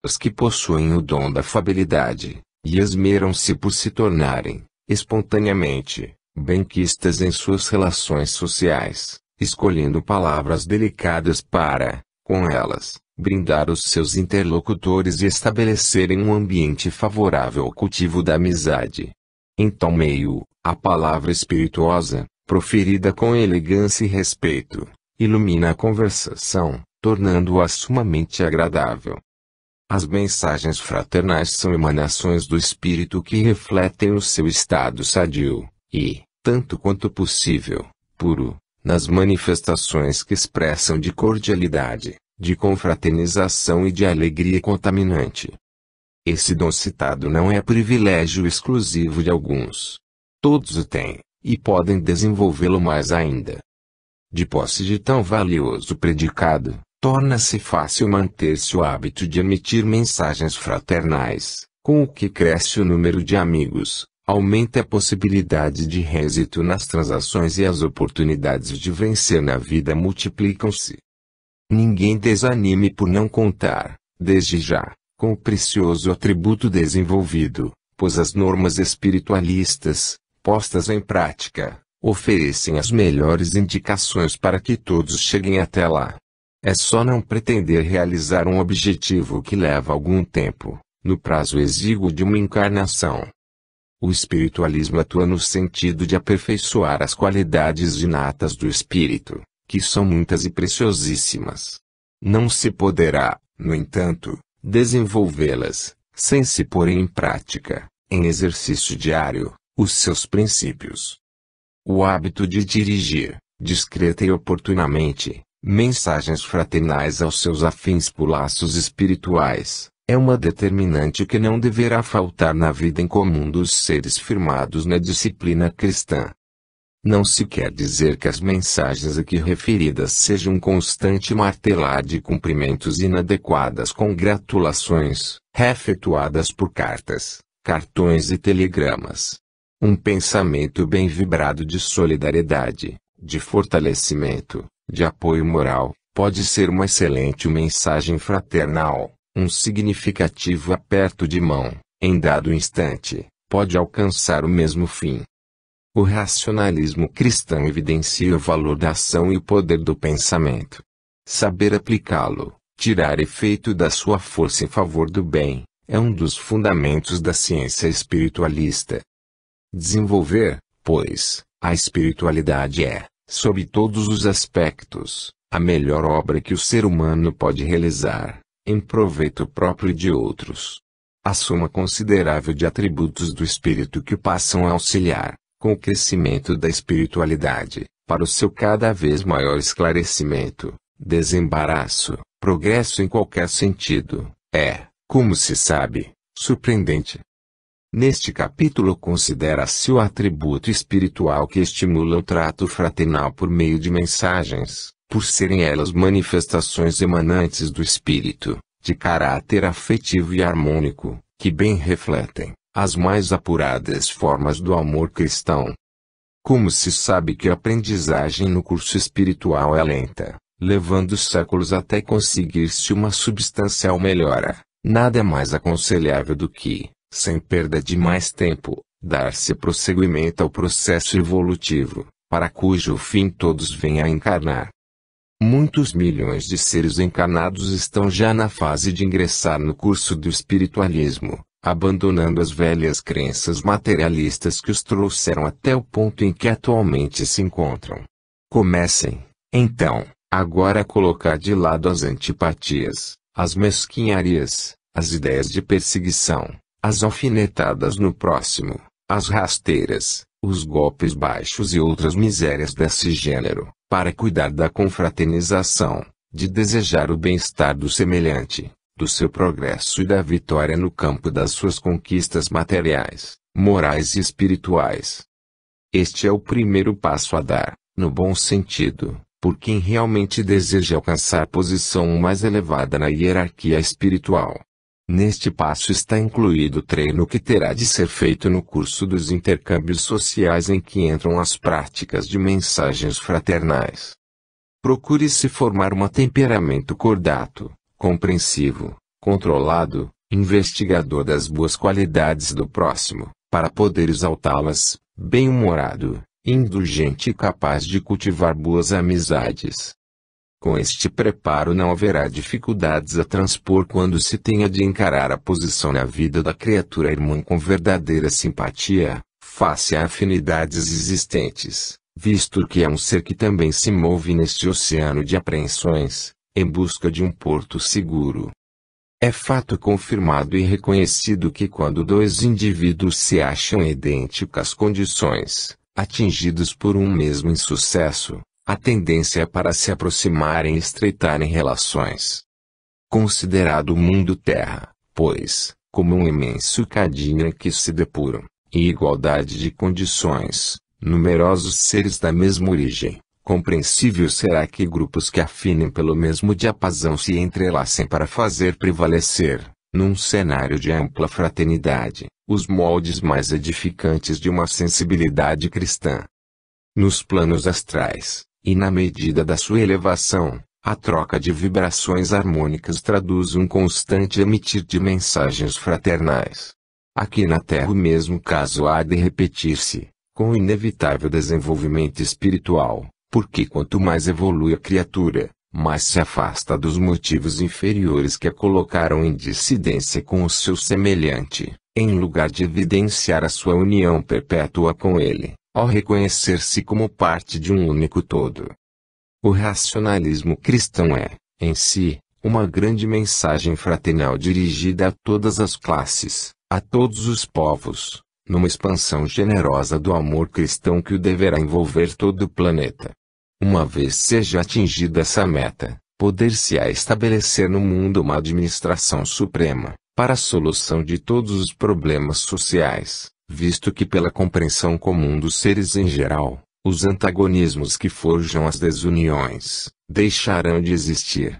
Os que possuem o dom da afabilidade, e esmeram-se por se tornarem, espontaneamente, benquistas em suas relações sociais, escolhendo palavras delicadas para, com elas, brindar os seus interlocutores e estabelecerem um ambiente favorável ao cultivo da amizade. Em tal meio, a palavra espirituosa, proferida com elegância e respeito, ilumina a conversação, tornando-a sumamente agradável. As mensagens fraternais são emanações do espírito que refletem o seu estado sadio, e, tanto quanto possível, puro, nas manifestações que expressam de cordialidade, de confraternização e de alegria contaminante. Esse dom citado não é privilégio exclusivo de alguns. Todos o têm, e podem desenvolvê-lo mais ainda. De posse de tão valioso predicado, torna-se fácil manter-se o hábito de emitir mensagens fraternais, com o que cresce o número de amigos, aumenta a possibilidade de êxito nas transações e as oportunidades de vencer na vida multiplicam-se. Ninguém desanime por não contar, desde já, com o precioso atributo desenvolvido, pois as normas espiritualistas, postas em prática, oferecem as melhores indicações para que todos cheguem até lá. É só não pretender realizar um objetivo que leva algum tempo, no prazo exíguo de uma encarnação. O espiritualismo atua no sentido de aperfeiçoar as qualidades inatas do espírito, que são muitas e preciosíssimas. Não se poderá, no entanto, desenvolvê-las, sem se pôr em prática, em exercício diário, os seus princípios. O hábito de dirigir, discreta e oportunamente, mensagens fraternais aos seus afins por laços espirituais, é uma determinante que não deverá faltar na vida em comum dos seres firmados na disciplina cristã. Não se quer dizer que as mensagens aqui referidas sejam um constante martelar de cumprimentos inadequadas congratulações, efetuadas por cartas, cartões e telegramas. Um pensamento bem vibrado de solidariedade, de fortalecimento, de apoio moral, pode ser uma excelente mensagem fraternal, um significativo aperto de mão, em dado instante, pode alcançar o mesmo fim. O racionalismo cristão evidencia o valor da ação e o poder do pensamento. Saber aplicá-lo, tirar efeito da sua força em favor do bem, é um dos fundamentos da ciência espiritualista. Desenvolver, pois, a espiritualidade é, sob todos os aspectos, a melhor obra que o ser humano pode realizar, em proveito próprio e de outros. A soma considerável de atributos do espírito que o passam a auxiliar, com o crescimento da espiritualidade, para o seu cada vez maior esclarecimento, desembaraço, progresso em qualquer sentido, é, como se sabe, surpreendente. Neste capítulo considera-se o atributo espiritual que estimula o trato fraternal por meio de mensagens, por serem elas manifestações emanantes do espírito, de caráter afetivo e harmônico, que bem refletem as mais apuradas formas do amor cristão. Como se sabe que a aprendizagem no curso espiritual é lenta, levando séculos até conseguir-se uma substancial melhora, nada é mais aconselhável do que, sem perda de mais tempo, dar-se prosseguimento ao processo evolutivo, para cujo fim todos venham a encarnar. Muitos milhões de seres encarnados estão já na fase de ingressar no curso do espiritualismo, abandonando as velhas crenças materialistas que os trouxeram até o ponto em que atualmente se encontram. Comecem, então, agora a colocar de lado as antipatias, as mesquinharias, as ideias de perseguição, as alfinetadas no próximo, as rasteiras, os golpes baixos e outras misérias desse gênero, para cuidar da confraternização, de desejar o bem-estar do semelhante, do seu progresso e da vitória no campo das suas conquistas materiais, morais e espirituais. Este é o primeiro passo a dar, no bom sentido, por quem realmente deseja alcançar posição mais elevada na hierarquia espiritual. Neste passo está incluído o treino que terá de ser feito no curso dos intercâmbios sociais em que entram as práticas de mensagens fraternais. Procure-se formar um temperamento cordato, compreensivo, controlado, investigador das boas qualidades do próximo, para poder exaltá-las, bem-humorado, indulgente e capaz de cultivar boas amizades. Com este preparo não haverá dificuldades a transpor quando se tenha de encarar a posição na vida da criatura irmã com verdadeira simpatia, face a afinidades existentes, visto que é um ser que também se move neste oceano de apreensões, em busca de um porto seguro. É fato confirmado e reconhecido que quando dois indivíduos se acham em idênticas condições, atingidos por um mesmo insucesso, a tendência é para se aproximarem e estreitarem relações. Considerado o mundo terra, pois, como um imenso cadinho em que se depuram, em igualdade de condições, numerosos seres da mesma origem, compreensível será que grupos que afinem pelo mesmo diapasão se entrelacem para fazer prevalecer, num cenário de ampla fraternidade, os moldes mais edificantes de uma sensibilidade cristã. Nos planos astrais, e na medida da sua elevação, a troca de vibrações harmônicas traduz um constante emitir de mensagens fraternais. Aqui na Terra o mesmo caso há de repetir-se, com o inevitável desenvolvimento espiritual, porque quanto mais evolui a criatura, mais se afasta dos motivos inferiores que a colocaram em dissidência com o seu semelhante, em lugar de evidenciar a sua união perpétua com ele, ao reconhecer-se como parte de um único todo. O racionalismo cristão é, em si, uma grande mensagem fraternal dirigida a todas as classes, a todos os povos, numa expansão generosa do amor cristão que o deverá envolver todo o planeta. Uma vez seja atingida essa meta, poder-se-á estabelecer no mundo uma administração suprema, para a solução de todos os problemas sociais, visto que pela compreensão comum dos seres em geral, os antagonismos que forjam as desuniões, deixarão de existir.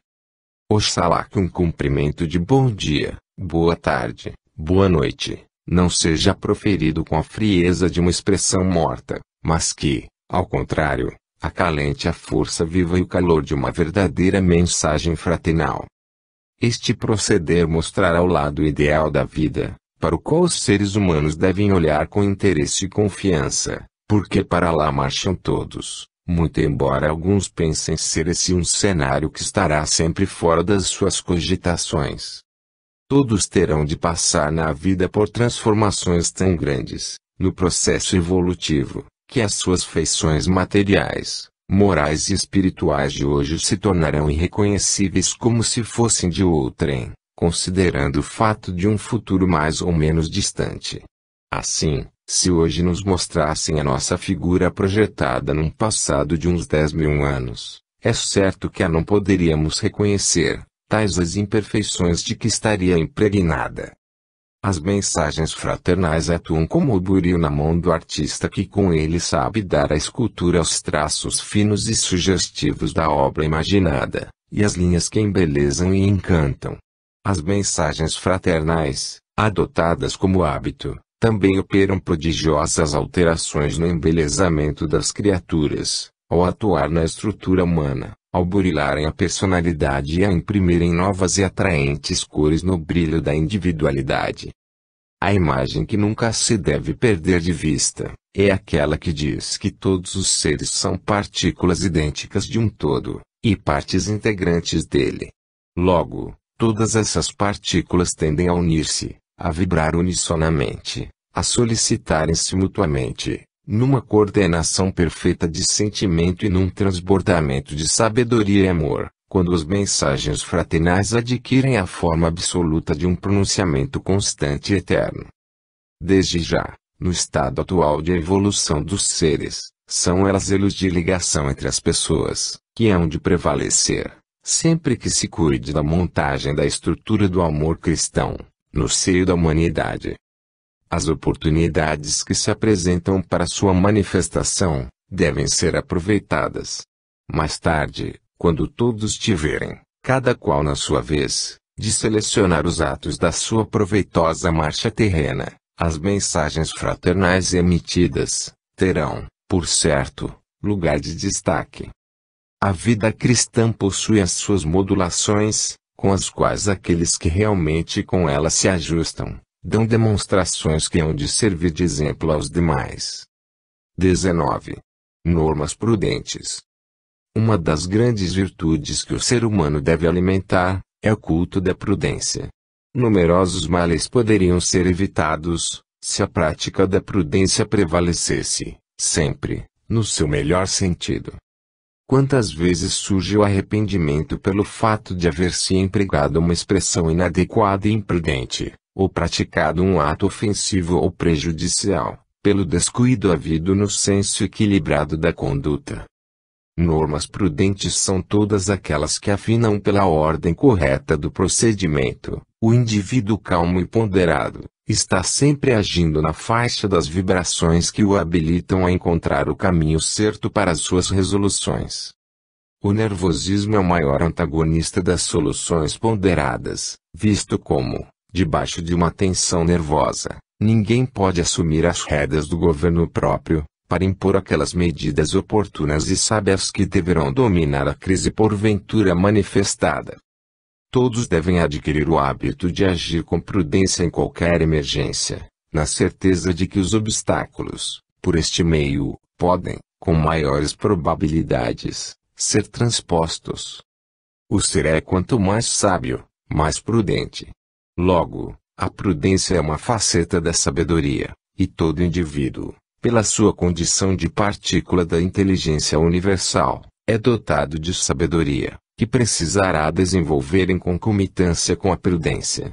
Oxalá que um cumprimento de bom dia, boa tarde, boa noite, não seja proferido com a frieza de uma expressão morta, mas que, ao contrário, acalente a força viva e o calor de uma verdadeira mensagem fraternal. Este proceder mostrará o lado ideal da vida, para o qual os seres humanos devem olhar com interesse e confiança, porque para lá marcham todos, muito embora alguns pensem ser esse um cenário que estará sempre fora das suas cogitações. Todos terão de passar na vida por transformações tão grandes, no processo evolutivo, que as suas feições materiais, morais e espirituais de hoje se tornarão irreconhecíveis como se fossem de outrem, considerando o fato de um futuro mais ou menos distante. Assim, se hoje nos mostrassem a nossa figura projetada num passado de uns 10.000 anos, é certo que a não poderíamos reconhecer, tais as imperfeições de que estaria impregnada. As mensagens fraternais atuam como o buril na mão do artista que com ele sabe dar à escultura os traços finos e sugestivos da obra imaginada, e as linhas que embelezam e encantam. As mensagens fraternais, adotadas como hábito, também operam prodigiosas alterações no embelezamento das criaturas, ao atuar na estrutura humana, ao burilarem a personalidade e a imprimirem novas e atraentes cores no brilho da individualidade. A imagem que nunca se deve perder de vista, é aquela que diz que todos os seres são partículas idênticas de um todo, e partes integrantes dele. Logo, todas essas partículas tendem a unir-se, a vibrar unissonamente, a solicitarem-se mutuamente, numa coordenação perfeita de sentimento e num transbordamento de sabedoria e amor, quando as mensagens fraternais adquirem a forma absoluta de um pronunciamento constante e eterno. Desde já, no estado atual de evolução dos seres, são elas elos de ligação entre as pessoas, que hão de prevalecer, sempre que se cuide da montagem da estrutura do amor cristão, no seio da humanidade. As oportunidades que se apresentam para sua manifestação, devem ser aproveitadas. Mais tarde, quando todos tiverem, cada qual na sua vez, de selecionar os atos da sua proveitosa marcha terrena, as mensagens fraternais emitidas, terão, por certo, lugar de destaque. A vida cristã possui as suas modulações, com as quais aqueles que realmente com ela se ajustam, dão demonstrações que hão de servir de exemplo aos demais. 19. Normas prudentes. Uma das grandes virtudes que o ser humano deve alimentar, é o culto da prudência. Numerosos males poderiam ser evitados, se a prática da prudência prevalecesse, sempre, no seu melhor sentido. Quantas vezes surge o arrependimento pelo fato de haver se empregado uma expressão inadequada e imprudente, ou praticado um ato ofensivo ou prejudicial, pelo descuido havido no senso equilibrado da conduta. Normas prudentes são todas aquelas que afinam pela ordem correta do procedimento. O indivíduo calmo e ponderado está sempre agindo na faixa das vibrações que o habilitam a encontrar o caminho certo para as suas resoluções. O nervosismo é o maior antagonista das soluções ponderadas, visto como, debaixo de uma tensão nervosa, ninguém pode assumir as rédeas do governo próprio, para impor aquelas medidas oportunas e sábias que deverão dominar a crise porventura manifestada. Todos devem adquirir o hábito de agir com prudência em qualquer emergência, na certeza de que os obstáculos, por este meio, podem, com maiores probabilidades, ser transpostos. O ser é quanto mais sábio, mais prudente. Logo, a prudência é uma faceta da sabedoria, e todo indivíduo, pela sua condição de partícula da inteligência universal, é dotado de sabedoria, que precisará desenvolver em concomitância com a prudência.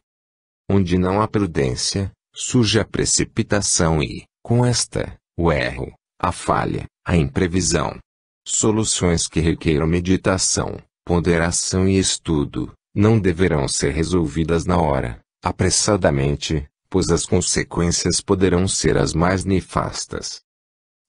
Onde não há prudência, surge a precipitação e, com esta, o erro, a falha, a imprevisão. Soluções que requeram meditação, ponderação e estudo, não deverão ser resolvidas na hora, apressadamente, pois as consequências poderão ser as mais nefastas.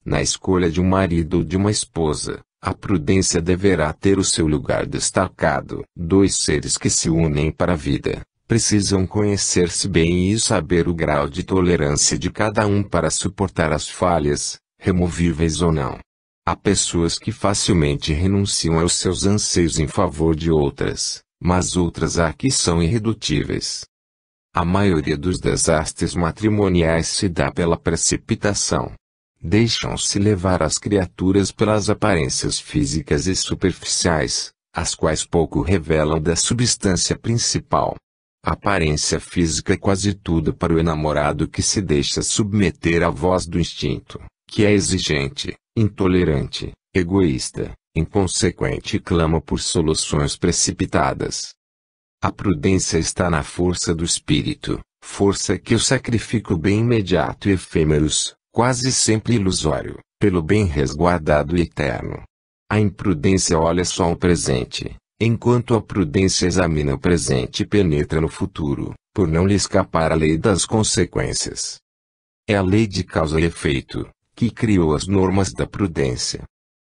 Na escolha de um marido ou de uma esposa, a prudência deverá ter o seu lugar destacado. Dois seres que se unem para a vida, precisam conhecer-se bem e saber o grau de tolerância de cada um para suportar as falhas, removíveis ou não. Há pessoas que facilmente renunciam aos seus anseios em favor de outras, mas outras há que são irredutíveis. A maioria dos desastres matrimoniais se dá pela precipitação. Deixam-se levar as criaturas pelas aparências físicas e superficiais, as quais pouco revelam da substância principal. A aparência física é quase tudo para o enamorado que se deixa submeter à voz do instinto, que é exigente, intolerante, egoísta, inconsequente e clama por soluções precipitadas. A prudência está na força do espírito, força que o sacrifica o bem imediato e efêmeros, quase sempre ilusório, pelo bem resguardado e eterno. A imprudência olha só ao presente, enquanto a prudência examina o presente e penetra no futuro, por não lhe escapar a lei das consequências. É a lei de causa e efeito, que criou as normas da prudência.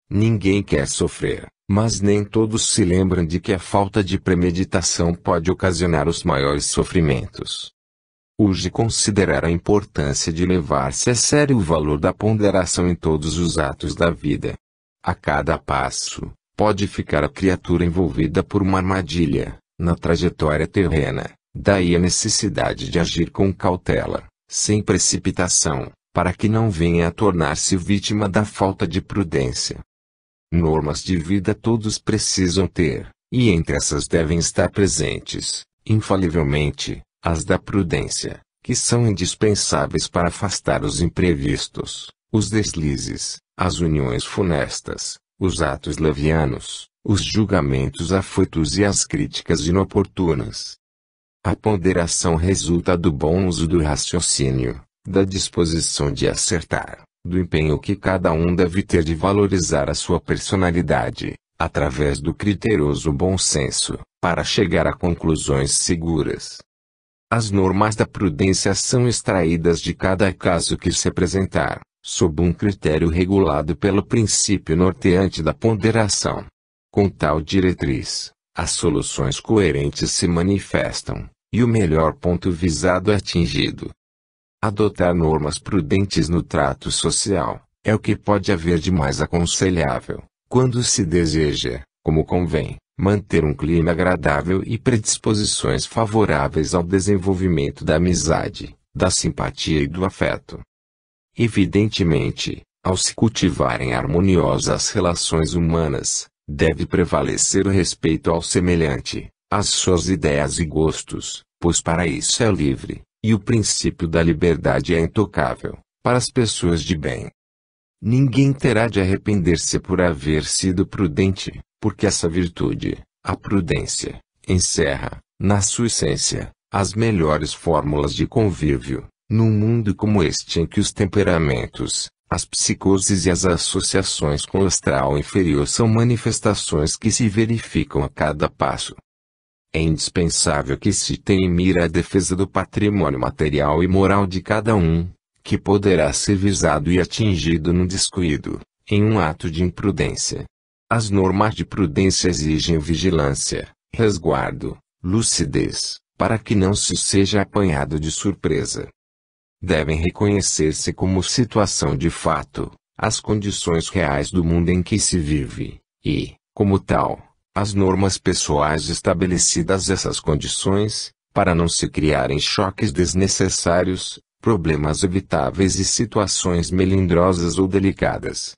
Ninguém quer sofrer, mas nem todos se lembram de que a falta de premeditação pode ocasionar os maiores sofrimentos. Urge considerar a importância de levar-se a sério o valor da ponderação em todos os atos da vida. A cada passo, pode ficar a criatura envolvida por uma armadilha, na trajetória terrena, daí a necessidade de agir com cautela, sem precipitação, para que não venha a tornar-se vítima da falta de prudência. Normas de vida todos precisam ter, e entre essas devem estar presentes, infalivelmente, as da prudência, que são indispensáveis para afastar os imprevistos, os deslizes, as uniões funestas, os atos levianos, os julgamentos afoitos e as críticas inoportunas. A ponderação resulta do bom uso do raciocínio, da disposição de acertar, do empenho que cada um deve ter de valorizar a sua personalidade, através do criterioso bom senso, para chegar a conclusões seguras. As normas da prudência são extraídas de cada caso que se apresentar, sob um critério regulado pelo princípio norteante da ponderação. Com tal diretriz, as soluções coerentes se manifestam, e o melhor ponto visado é atingido. Adotar normas prudentes no trato social, é o que pode haver de mais aconselhável, quando se deseja, como convém, manter um clima agradável e predisposições favoráveis ao desenvolvimento da amizade, da simpatia e do afeto. Evidentemente, ao se cultivarem harmoniosas relações humanas, deve prevalecer o respeito ao semelhante, às suas ideias e gostos, pois para isso é livre, e o princípio da liberdade é intocável, para as pessoas de bem. Ninguém terá de arrepender-se por haver sido prudente, porque essa virtude, a prudência, encerra, na sua essência, as melhores fórmulas de convívio, num mundo como este em que os temperamentos, as psicoses e as associações com o astral inferior são manifestações que se verificam a cada passo. É indispensável que se tenha em mira a defesa do patrimônio material e moral de cada um, que poderá ser visado e atingido no descuido, em um ato de imprudência. As normas de prudência exigem vigilância, resguardo, lucidez, para que não se seja apanhado de surpresa. Devem reconhecer-se como situação de fato, as condições reais do mundo em que se vive, e, como tal, as normas pessoais estabelecidas essas condições, para não se criarem choques desnecessários, problemas evitáveis e situações melindrosas ou delicadas.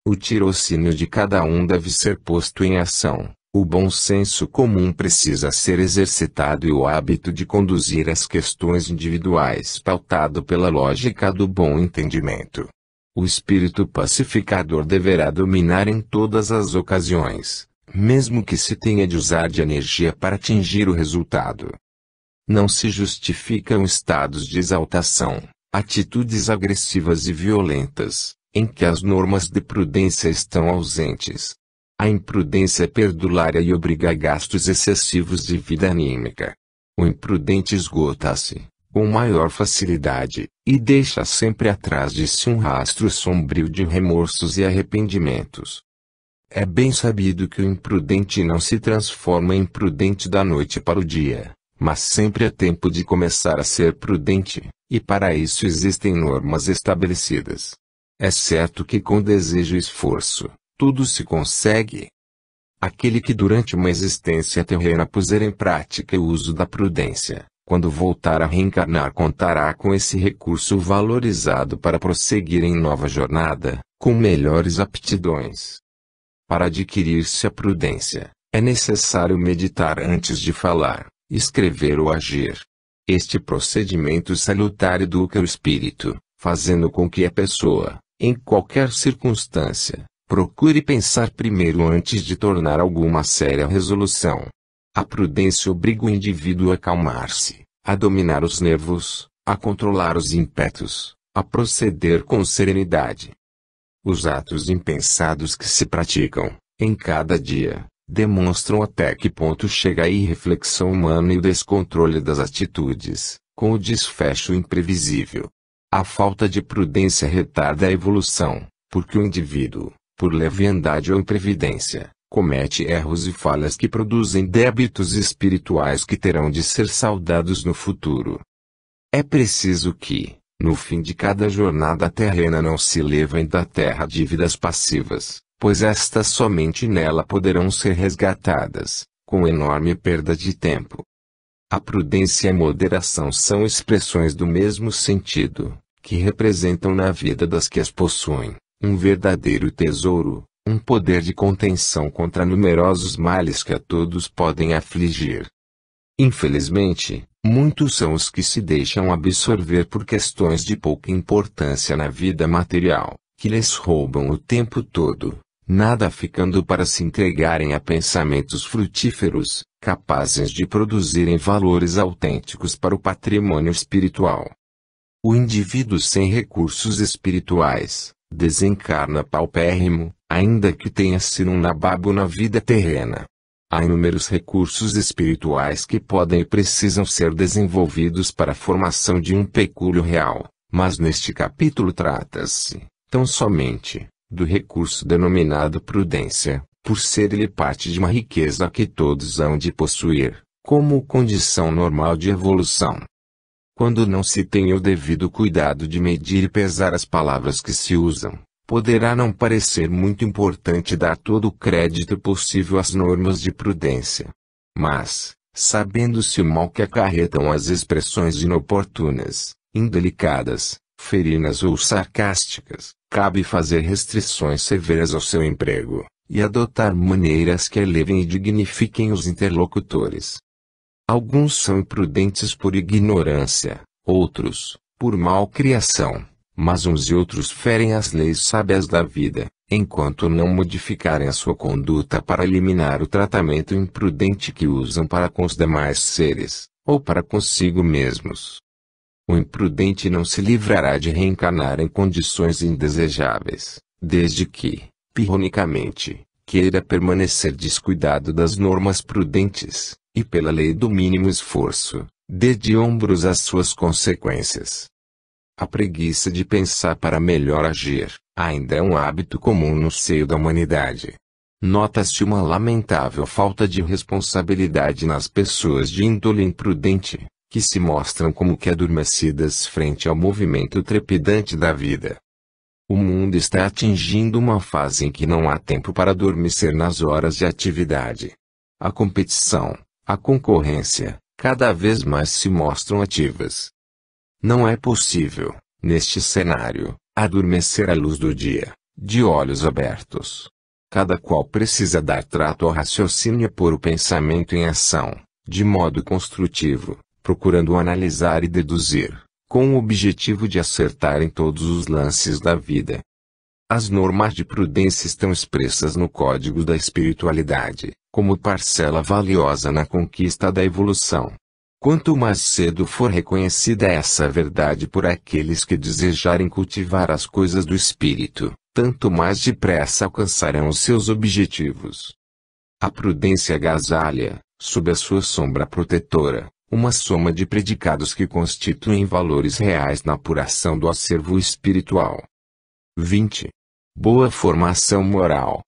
O tirocínio de cada um deve ser posto em ação, o bom senso comum precisa ser exercitado e o hábito de conduzir as questões individuais pautado pela lógica do bom entendimento. O espírito pacificador deverá dominar em todas as ocasiões, mesmo que se tenha de usar de energia para atingir o resultado. Não se justificam estados de exaltação, atitudes agressivas e violentas, em que as normas de prudência estão ausentes. A imprudência é perdulária e obriga a gastos excessivos de vida anímica. O imprudente esgota-se, com maior facilidade, e deixa sempre atrás de si um rastro sombrio de remorsos e arrependimentos. É bem sabido que o imprudente não se transforma em prudente da noite para o dia, mas sempre é tempo de começar a ser prudente, e para isso existem normas estabelecidas. É certo que com desejo e esforço, tudo se consegue. Aquele que durante uma existência terrena puser em prática o uso da prudência, quando voltar a reencarnar contará com esse recurso valorizado para prosseguir em nova jornada, com melhores aptidões. Para adquirir-se a prudência, é necessário meditar antes de falar, escrever ou agir. Este procedimento salutar educa o espírito, fazendo com que a pessoa, em qualquer circunstância, procure pensar primeiro antes de tornar alguma séria resolução. A prudência obriga o indivíduo a acalmar-se, a dominar os nervos, a controlar os ímpetos, a proceder com serenidade. Os atos impensados que se praticam, em cada dia, demonstram até que ponto chega a irreflexão humana e o descontrole das atitudes, com o desfecho imprevisível. A falta de prudência retarda a evolução, porque o indivíduo, por leviandade ou imprevidência, comete erros e falhas que produzem débitos espirituais que terão de ser saudados no futuro. É preciso que, no fim de cada jornada terrena não se levem da terra dívidas passivas, pois estas somente nela poderão ser resgatadas, com enorme perda de tempo. A prudência e a moderação são expressões do mesmo sentido, que representam na vida das que as possuem, um verdadeiro tesouro, um poder de contenção contra numerosos males que a todos podem afligir. Infelizmente, muitos são os que se deixam absorver por questões de pouca importância na vida material, que lhes roubam o tempo todo, nada ficando para se entregarem a pensamentos frutíferos, capazes de produzirem valores autênticos para o patrimônio espiritual. O indivíduo sem recursos espirituais, desencarna paupérrimo, ainda que tenha sido um nababo na vida terrena. Há inúmeros recursos espirituais que podem e precisam ser desenvolvidos para a formação de um pecúlio real, mas neste capítulo trata-se, tão somente, do recurso denominado prudência, por ser ele parte de uma riqueza que todos hão de possuir, como condição normal de evolução. Quando não se tem o devido cuidado de medir e pesar as palavras que se usam, poderá não parecer muito importante dar todo o crédito possível às normas de prudência. Mas, sabendo-se o mal que acarretam as expressões inoportunas, indelicadas, ferinas ou sarcásticas, cabe fazer restrições severas ao seu emprego, e adotar maneiras que elevem e dignifiquem os interlocutores. Alguns são imprudentes por ignorância, outros, por malcriação, mas uns e outros ferem as leis sábias da vida, enquanto não modificarem a sua conduta para eliminar o tratamento imprudente que usam para com os demais seres, ou para consigo mesmos. O imprudente não se livrará de reencarnar em condições indesejáveis, desde que, pirronicamente, queira permanecer descuidado das normas prudentes, e pela lei do mínimo esforço, dê de ombros às suas consequências. A preguiça de pensar para melhor agir, ainda é um hábito comum no seio da humanidade. Nota-se uma lamentável falta de responsabilidade nas pessoas de índole imprudente, que se mostram como que adormecidas frente ao movimento trepidante da vida. O mundo está atingindo uma fase em que não há tempo para adormecer nas horas de atividade. A competição, a concorrência, cada vez mais se mostram ativas. Não é possível, neste cenário, adormecer à luz do dia, de olhos abertos. Cada qual precisa dar trato ao raciocínio e pôr o pensamento em ação, de modo construtivo, procurando analisar e deduzir, com o objetivo de acertar em todos os lances da vida. As normas de prudência estão expressas no Código da Espiritualidade, como parcela valiosa na conquista da evolução. Quanto mais cedo for reconhecida essa verdade por aqueles que desejarem cultivar as coisas do espírito, tanto mais depressa alcançarão os seus objetivos. A prudência agasalha, sob a sua sombra protetora, uma soma de predicados que constituem valores reais na apuração do acervo espiritual. 20. Boa formação moral.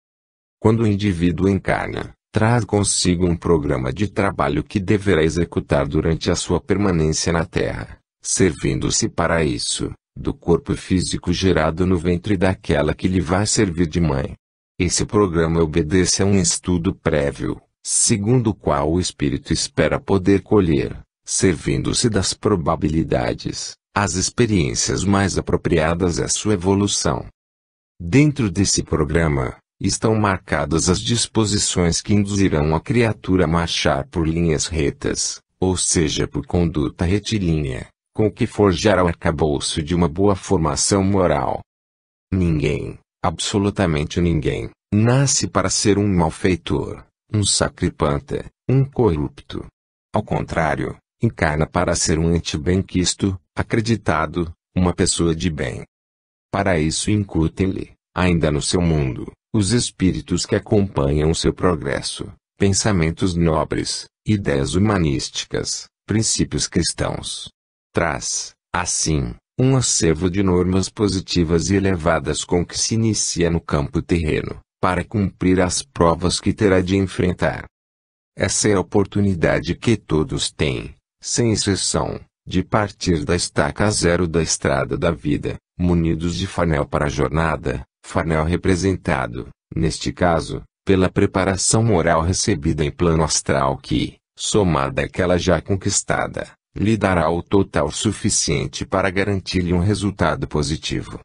Quando o indivíduo encarna, traz consigo um programa de trabalho que deverá executar durante a sua permanência na Terra, servindo-se para isso, do corpo físico gerado no ventre daquela que lhe vai servir de mãe. Esse programa obedece a um estudo prévio, segundo o qual o espírito espera poder colher, servindo-se das probabilidades, as experiências mais apropriadas à sua evolução. Dentro desse programa, estão marcadas as disposições que induzirão a criatura a marchar por linhas retas, ou seja por conduta retilínea, com o que forjar o arcabouço de uma boa formação moral. Ninguém, absolutamente ninguém, nasce para ser um malfeitor, um sacripanta, um corrupto. Ao contrário, encarna para ser um ente bem-quisto, acreditado, uma pessoa de bem. Para isso incutem-lhe, ainda no seu mundo, os espíritos que acompanham seu progresso, pensamentos nobres, ideias humanísticas, princípios cristãos. Traz, assim, um acervo de normas positivas e elevadas com que se inicia no campo terreno, para cumprir as provas que terá de enfrentar. Essa é a oportunidade que todos têm, sem exceção, de partir da estaca zero da estrada da vida, munidos de farnel para a jornada, farnel representado, neste caso, pela preparação moral recebida em plano astral que, somada àquela já conquistada, lhe dará o total suficiente para garantir-lhe um resultado positivo.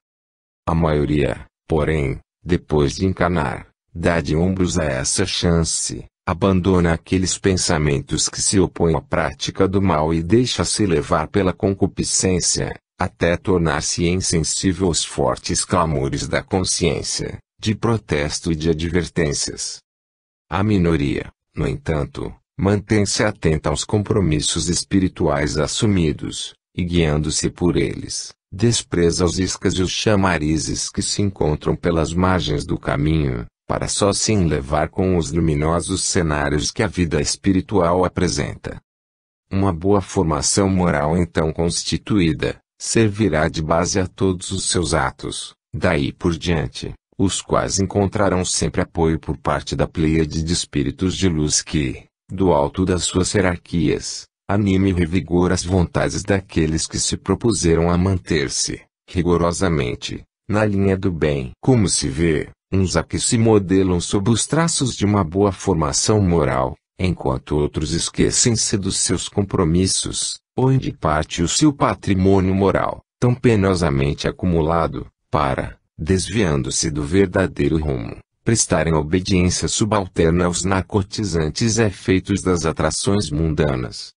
A maioria, porém, depois de encarnar, dá de ombros a essa chance, abandona aqueles pensamentos que se opõem à prática do mal e deixa-se levar pela concupiscência, até tornar-se insensível aos fortes clamores da consciência, de protesto e de advertências. A minoria, no entanto, mantém-se atenta aos compromissos espirituais assumidos, e guiando-se por eles, despreza os iscas e os chamarizes que se encontram pelas margens do caminho, para só se enlevar com os luminosos cenários que a vida espiritual apresenta. Uma boa formação moral então constituída, servirá de base a todos os seus atos, daí por diante, os quais encontrarão sempre apoio por parte da pleiade de espíritos de luz que, do alto das suas hierarquias, anime e revigora as vontades daqueles que se propuseram a manter-se, rigorosamente, na linha do bem. Como se vê, uns aqui se modelam sob os traços de uma boa formação moral, enquanto outros esquecem-se dos seus compromissos, ou de parte o seu patrimônio moral, tão penosamente acumulado, para, desviando-se do verdadeiro rumo, prestarem obediência subalterna aos narcotizantes efeitos das atrações mundanas.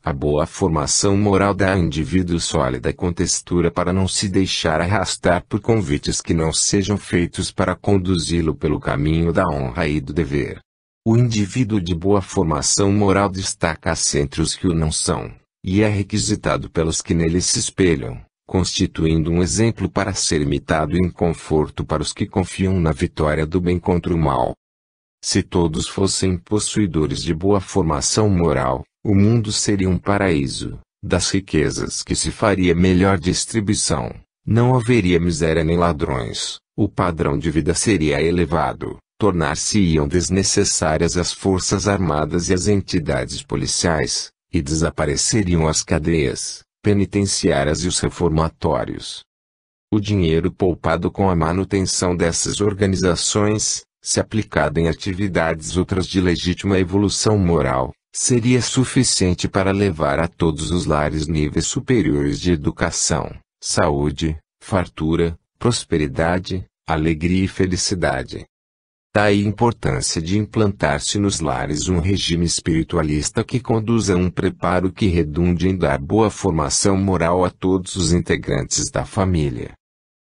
A boa formação moral dá ao indivíduo sólida contextura para não se deixar arrastar por convites que não sejam feitos para conduzi-lo pelo caminho da honra e do dever. O indivíduo de boa formação moral destaca-se entre os que o não são, e é requisitado pelos que nele se espelham, constituindo um exemplo para ser imitado e um conforto para os que confiam na vitória do bem contra o mal. Se todos fossem possuidores de boa formação moral, o mundo seria um paraíso, das riquezas que se faria melhor distribuição, não haveria miséria nem ladrões, o padrão de vida seria elevado, tornar-se-iam desnecessárias as forças armadas e as entidades policiais, e desapareceriam as cadeias penitenciárias e os reformatórios. O dinheiro poupado com a manutenção dessas organizações, se aplicado em atividades outras de legítima evolução moral, seria suficiente para levar a todos os lares níveis superiores de educação, saúde, fartura, prosperidade, alegria e felicidade. Daí a importância de implantar-se nos lares um regime espiritualista que conduza a um preparo que redunde em dar boa formação moral a todos os integrantes da família.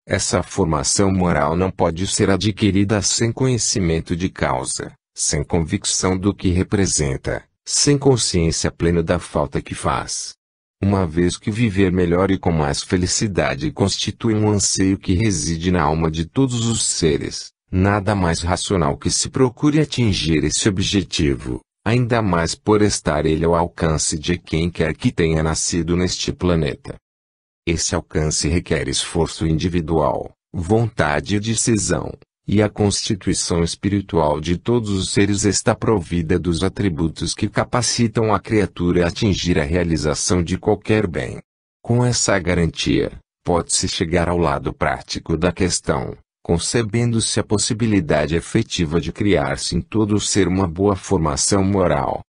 Essa formação moral não pode ser adquirida sem conhecimento de causa, sem convicção do que representa, sem consciência plena da falta que faz. Uma vez que viver melhor e com mais felicidade constitui um anseio que reside na alma de todos os seres, nada mais racional que se procure atingir esse objetivo, ainda mais por estar ele ao alcance de quem quer que tenha nascido neste planeta. Esse alcance requer esforço individual, vontade e decisão, e a constituição espiritual de todos os seres está provida dos atributos que capacitam a criatura a atingir a realização de qualquer bem. Com essa garantia, pode-se chegar ao lado prático da questão, concebendo-se a possibilidade efetiva de criar-se em todo o ser uma boa formação moral.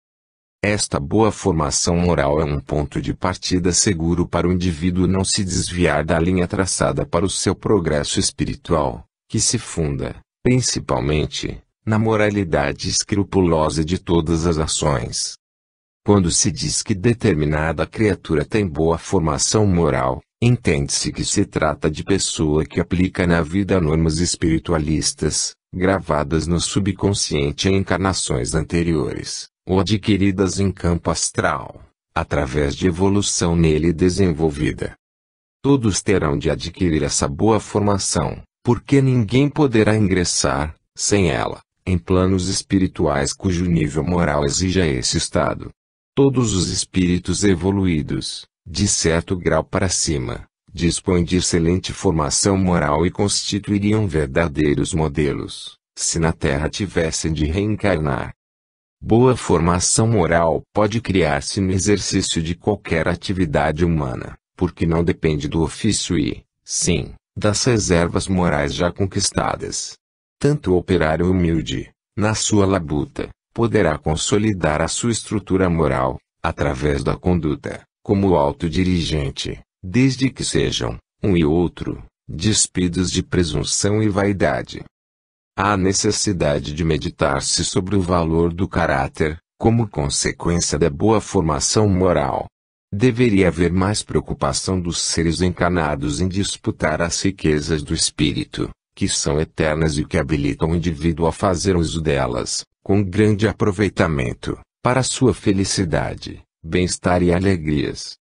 Esta boa formação moral é um ponto de partida seguro para o indivíduo não se desviar da linha traçada para o seu progresso espiritual, que se funda, principalmente, na moralidade escrupulosa de todas as ações. Quando se diz que determinada criatura tem boa formação moral, entende-se que se trata de pessoa que aplica na vida normas espiritualistas, gravadas no subconsciente em encarnações anteriores, ou adquiridas em campo astral, através de evolução nele desenvolvida. Todos terão de adquirir essa boa formação, porque ninguém poderá ingressar, sem ela, em planos espirituais cujo nível moral exija esse estado. Todos os espíritos evoluídos, de certo grau para cima, dispõem de excelente formação moral e constituiriam verdadeiros modelos, se na Terra tivessem de reencarnar. Boa formação moral pode criar-se no exercício de qualquer atividade humana, porque não depende do ofício e, sim, das reservas morais já conquistadas. Tanto o operário humilde, na sua labuta, poderá consolidar a sua estrutura moral, através da conduta, como o autodirigente, desde que sejam, um e outro, despidos de presunção e vaidade. Há necessidade de meditar-se sobre o valor do caráter, como consequência da boa formação moral. Deveria haver mais preocupação dos seres encarnados em disputar as riquezas do espírito, que são eternas e que habilitam o indivíduo a fazer uso delas, com grande aproveitamento, para sua felicidade, bem-estar e alegrias.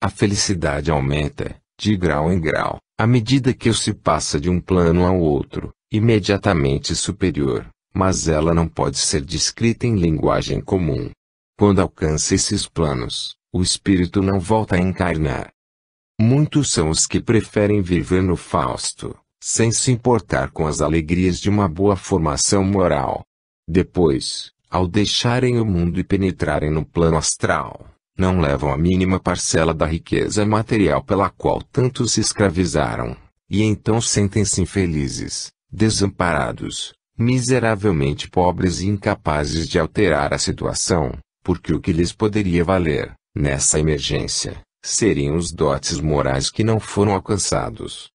A felicidade aumenta, de grau em grau, à medida que se passa de um plano ao outro, imediatamente superior, mas ela não pode ser descrita em linguagem comum. Quando alcança esses planos, o espírito não volta a encarnar. Muitos são os que preferem viver no fausto, sem se importar com as alegrias de uma boa formação moral. Depois, ao deixarem o mundo e penetrarem no plano astral, não levam a mínima parcela da riqueza material pela qual tanto se escravizaram, e então sentem-se infelizes, desamparados, miseravelmente pobres e incapazes de alterar a situação, porque o que lhes poderia valer, nessa emergência, seriam os dotes morais que não foram alcançados.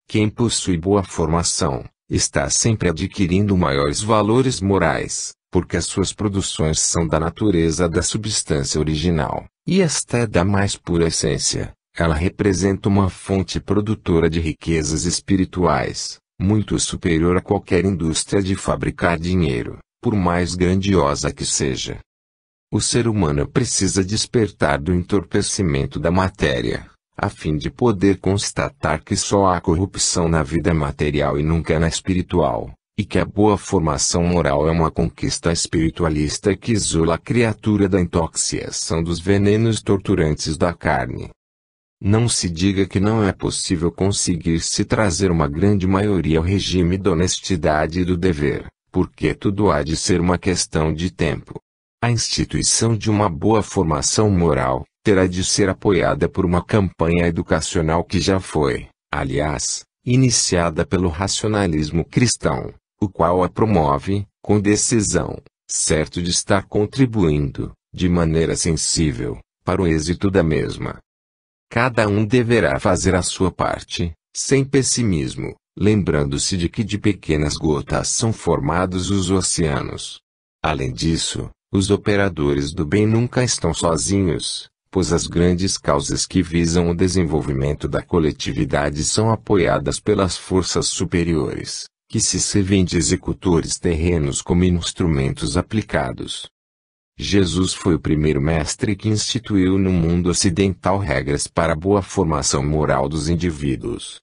Quem possui boa formação, está sempre adquirindo maiores valores morais, porque as suas produções são da natureza da substância original, e esta é da mais pura essência. Ela representa uma fonte produtora de riquezas espirituais, muito superior a qualquer indústria de fabricar dinheiro, por mais grandiosa que seja. O ser humano precisa despertar do entorpecimento da matéria, a fim de poder constatar que só há corrupção na vida material e nunca na espiritual, e que a boa formação moral é uma conquista espiritualista que isola a criatura da intoxicação dos venenos torturantes da carne. Não se diga que não é possível conseguir se trazer uma grande maioria ao regime da honestidade e do dever, porque tudo há de ser uma questão de tempo. A instituição de uma boa formação moral terá de ser apoiada por uma campanha educacional que já foi, aliás, iniciada pelo racionalismo cristão, o qual a promove, com decisão, certo de estar contribuindo, de maneira sensível, para o êxito da mesma. Cada um deverá fazer a sua parte, sem pessimismo, lembrando-se de que de pequenas gotas são formados os oceanos. Além disso, os operadores do bem nunca estão sozinhos, pois as grandes causas que visam o desenvolvimento da coletividade são apoiadas pelas forças superiores, que se servem de executores terrenos como instrumentos aplicados. Jesus foi o primeiro mestre que instituiu no mundo ocidental regras para a boa formação moral dos indivíduos.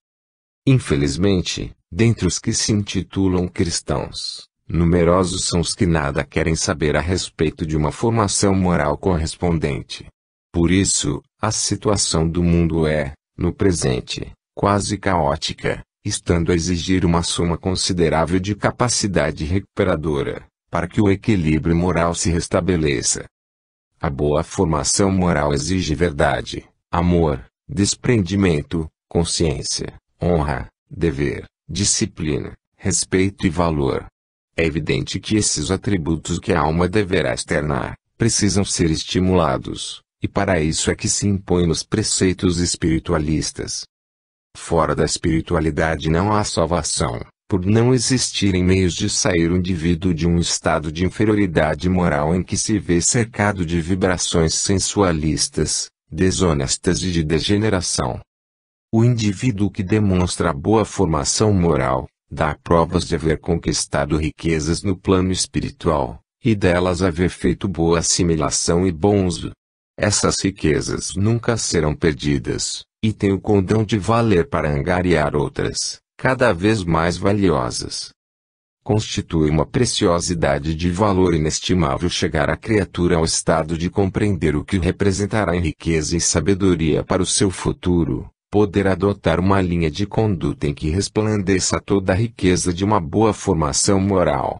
Infelizmente, dentre os que se intitulam cristãos, numerosos são os que nada querem saber a respeito de uma formação moral correspondente. Por isso, a situação do mundo é, no presente, quase caótica, estando a exigir uma soma considerável de capacidade recuperadora, para que o equilíbrio moral se restabeleça. A boa formação moral exige verdade, amor, desprendimento, consciência, honra, dever, disciplina, respeito e valor. É evidente que esses atributos que a alma deverá externar, precisam ser estimulados, e para isso é que se impõem os preceitos espiritualistas. Fora da espiritualidade não há salvação, por não existirem meios de sair o indivíduo de um estado de inferioridade moral em que se vê cercado de vibrações sensualistas, desonestas e de degeneração. O indivíduo que demonstra boa formação moral, dá provas de haver conquistado riquezas no plano espiritual, e delas haver feito boa assimilação e bom uso. Essas riquezas nunca serão perdidas, e têm o condão de valer para angariar outras, cada vez mais valiosas. Constitui uma preciosidade de valor inestimável chegar a criatura ao estado de compreender o que representará em riqueza e sabedoria para o seu futuro, poder adotar uma linha de conduta em que resplandeça toda a riqueza de uma boa formação moral.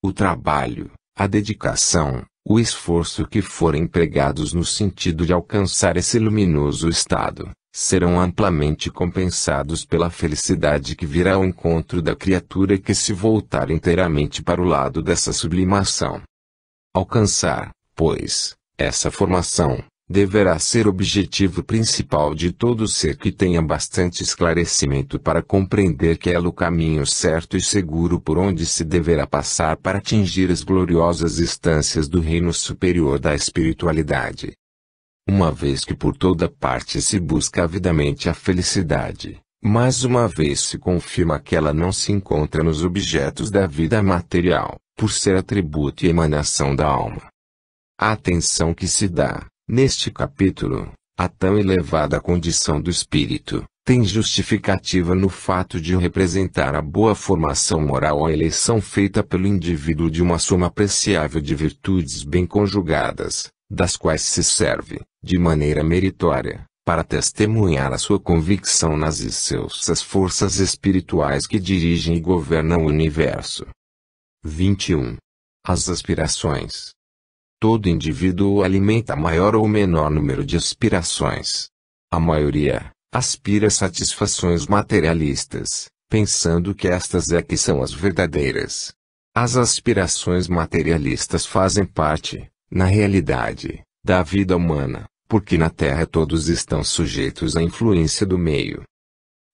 O trabalho, a dedicação, o esforço que forem empregados no sentido de alcançar esse luminoso estado, serão amplamente compensados pela felicidade que virá ao encontro da criatura que se voltar inteiramente para o lado dessa sublimação. Alcançar, pois, essa formação, deverá ser objetivo principal de todo ser que tenha bastante esclarecimento para compreender que é o caminho certo e seguro por onde se deverá passar para atingir as gloriosas instâncias do reino superior da espiritualidade. Uma vez que por toda parte se busca avidamente a felicidade, mais uma vez se confirma que ela não se encontra nos objetos da vida material, por ser atributo e emanação da alma. A atenção que se dá, neste capítulo, à tão elevada condição do espírito, tem justificativa no fato de representar a boa formação moral a eleição feita pelo indivíduo de uma soma apreciável de virtudes bem conjugadas, das quais se serve, de maneira meritória, para testemunhar a sua convicção nas excelsas forças espirituais que dirigem e governam o universo. 21. As aspirações. Todo indivíduo alimenta maior ou menor número de aspirações. A maioria, aspira a satisfações materialistas, pensando que estas é que são as verdadeiras. As aspirações materialistas fazem parte, na realidade, da vida humana, porque na Terra todos estão sujeitos à influência do meio.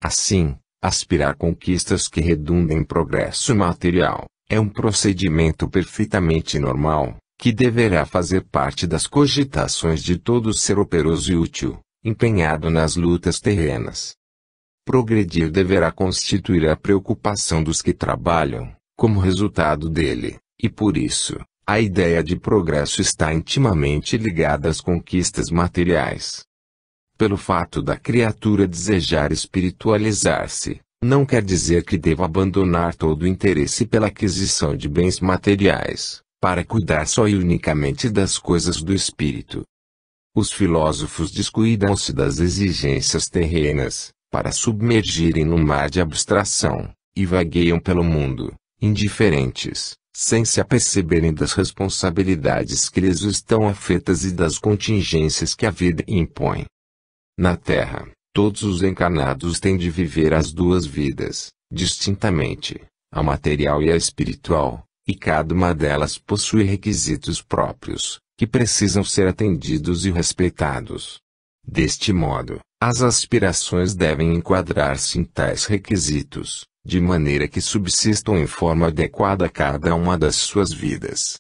Assim, aspirar conquistas que redundem em progresso material, é um procedimento perfeitamente normal, que deverá fazer parte das cogitações de todo ser operoso e útil, empenhado nas lutas terrenas. Progredir deverá constituir a preocupação dos que trabalham, como resultado dele, e por isso, a ideia de progresso está intimamente ligada às conquistas materiais. Pelo fato da criatura desejar espiritualizar-se, não quer dizer que deva abandonar todo o interesse pela aquisição de bens materiais, para cuidar só e unicamente das coisas do espírito. Os filósofos descuidam-se das exigências terrenas, para submergirem no mar de abstração, e vagueiam pelo mundo, indiferentes, sem se aperceberem das responsabilidades que lhes estão afetas e das contingências que a vida impõe. Na Terra, todos os encarnados têm de viver as duas vidas, distintamente, a material e a espiritual, e cada uma delas possui requisitos próprios, que precisam ser atendidos e respeitados. Deste modo, as aspirações devem enquadrar-se em tais requisitos, de maneira que subsistam em forma adequada a cada uma das suas vidas.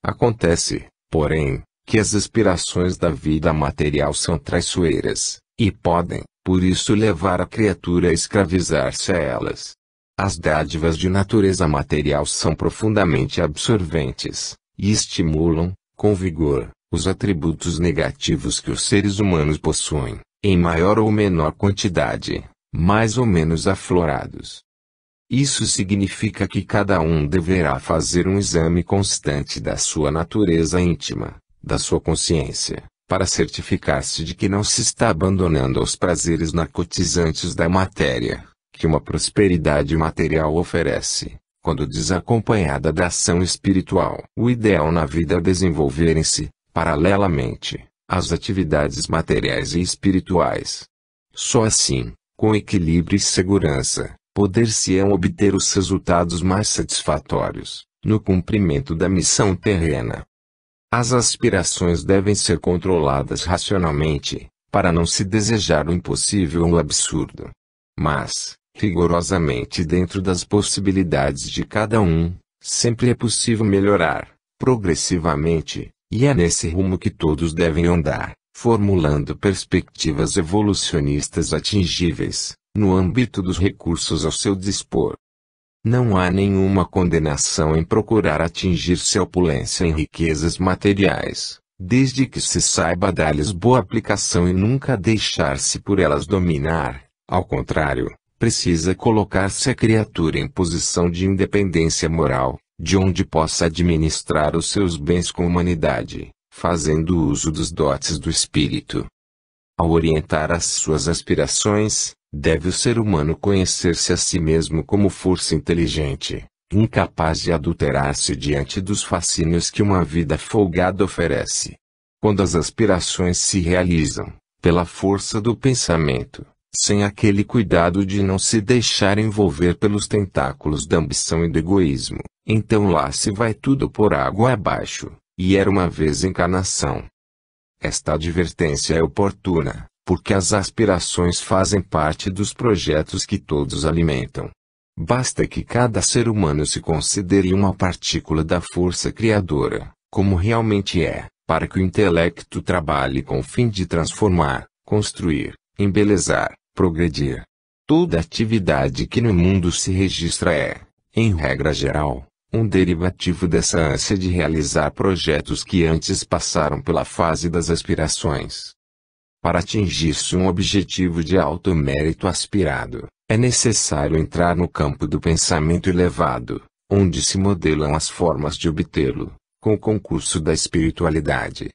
Acontece, porém, que as aspirações da vida material são traiçoeiras, e podem, por isso, levar a criatura a escravizar-se a elas. As dádivas de natureza material são profundamente absorventes, e estimulam, com vigor, os atributos negativos que os seres humanos possuem, em maior ou menor quantidade, mais ou menos aflorados. Isso significa que cada um deverá fazer um exame constante da sua natureza íntima, da sua consciência, para certificar-se de que não se está abandonando aos prazeres narcotizantes da matéria, que uma prosperidade material oferece, quando desacompanhada da ação espiritual. O ideal na vida é desenvolverem-se, paralelamente, as atividades materiais e espirituais. Só assim, com equilíbrio e segurança, poder-se-ão obter os resultados mais satisfatórios, no cumprimento da missão terrena. As aspirações devem ser controladas racionalmente, para não se desejar o impossível ou o absurdo. Mas, rigorosamente dentro das possibilidades de cada um, sempre é possível melhorar, progressivamente, e é nesse rumo que todos devem andar, formulando perspectivas evolucionistas atingíveis, no âmbito dos recursos ao seu dispor. Não há nenhuma condenação em procurar atingir-se a opulência em riquezas materiais, desde que se saiba dar-lhes boa aplicação e nunca deixar-se por elas dominar. Ao contrário, precisa colocar-se a criatura em posição de independência moral, de onde possa administrar os seus bens com humanidade, fazendo uso dos dotes do espírito. Ao orientar as suas aspirações, deve o ser humano conhecer-se a si mesmo como força inteligente, incapaz de adulterar-se diante dos fascínios que uma vida folgada oferece. Quando as aspirações se realizam, pela força do pensamento, sem aquele cuidado de não se deixar envolver pelos tentáculos da ambição e do egoísmo, então lá se vai tudo por água abaixo, e era uma vez encarnação. Esta advertência é oportuna, porque as aspirações fazem parte dos projetos que todos alimentam. Basta que cada ser humano se considere uma partícula da força criadora, como realmente é, para que o intelecto trabalhe com o fim de transformar, construir, embelezar, progredir. Toda atividade que no mundo se registra é, em regra geral, um derivativo dessa ânsia de realizar projetos que antes passaram pela fase das aspirações. Para atingir-se um objetivo de alto mérito aspirado, é necessário entrar no campo do pensamento elevado, onde se modelam as formas de obtê-lo, com o concurso da espiritualidade.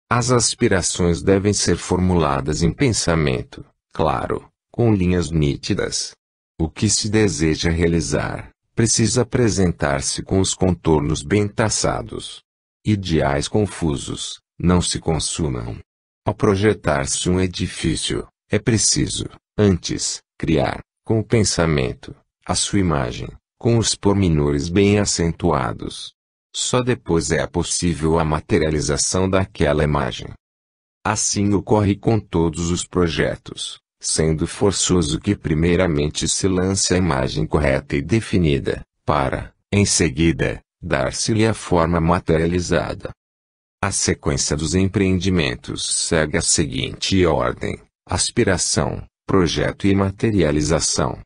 As aspirações devem ser formuladas em pensamento, claro, com linhas nítidas. O que se deseja realizar, precisa apresentar-se com os contornos bem traçados. Ideais confusos, não se consumam. Ao projetar-se um edifício, É preciso, antes, criar, com o pensamento, a sua imagem, com os pormenores bem acentuados. Só depois é possível a materialização daquela imagem. Assim ocorre com todos os projetos, sendo forçoso que primeiramente se lance a imagem correta e definida, para, em seguida, dar-se-lhe a forma materializada. A sequência dos empreendimentos segue a seguinte ordem: aspiração, projeto e materialização.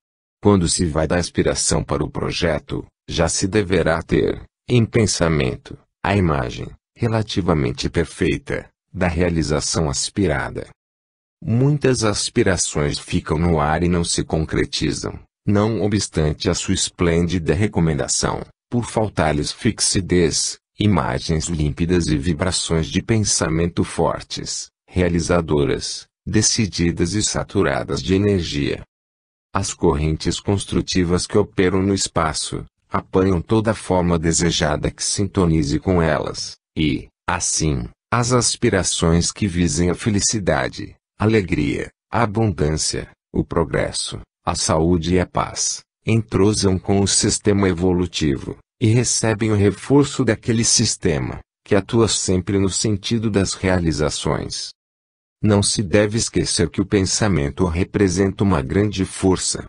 Quando se vai da aspiração para o projeto, já se deverá ter, em pensamento, a imagem, relativamente perfeita, da realização aspirada. Muitas aspirações ficam no ar e não se concretizam, não obstante a sua esplêndida recomendação, por faltar-lhes fixidez, imagens límpidas e vibrações de pensamento fortes, realizadoras, decididas e saturadas de energia. As correntes construtivas que operam no espaço, apanham toda forma desejada que sintonize com elas, e, assim, as aspirações que visem a felicidade, a alegria, a abundância, o progresso, a saúde e a paz, entrosam com o sistema evolutivo, e recebem o reforço daquele sistema, que atua sempre no sentido das realizações. Não se deve esquecer que o pensamento representa uma grande força.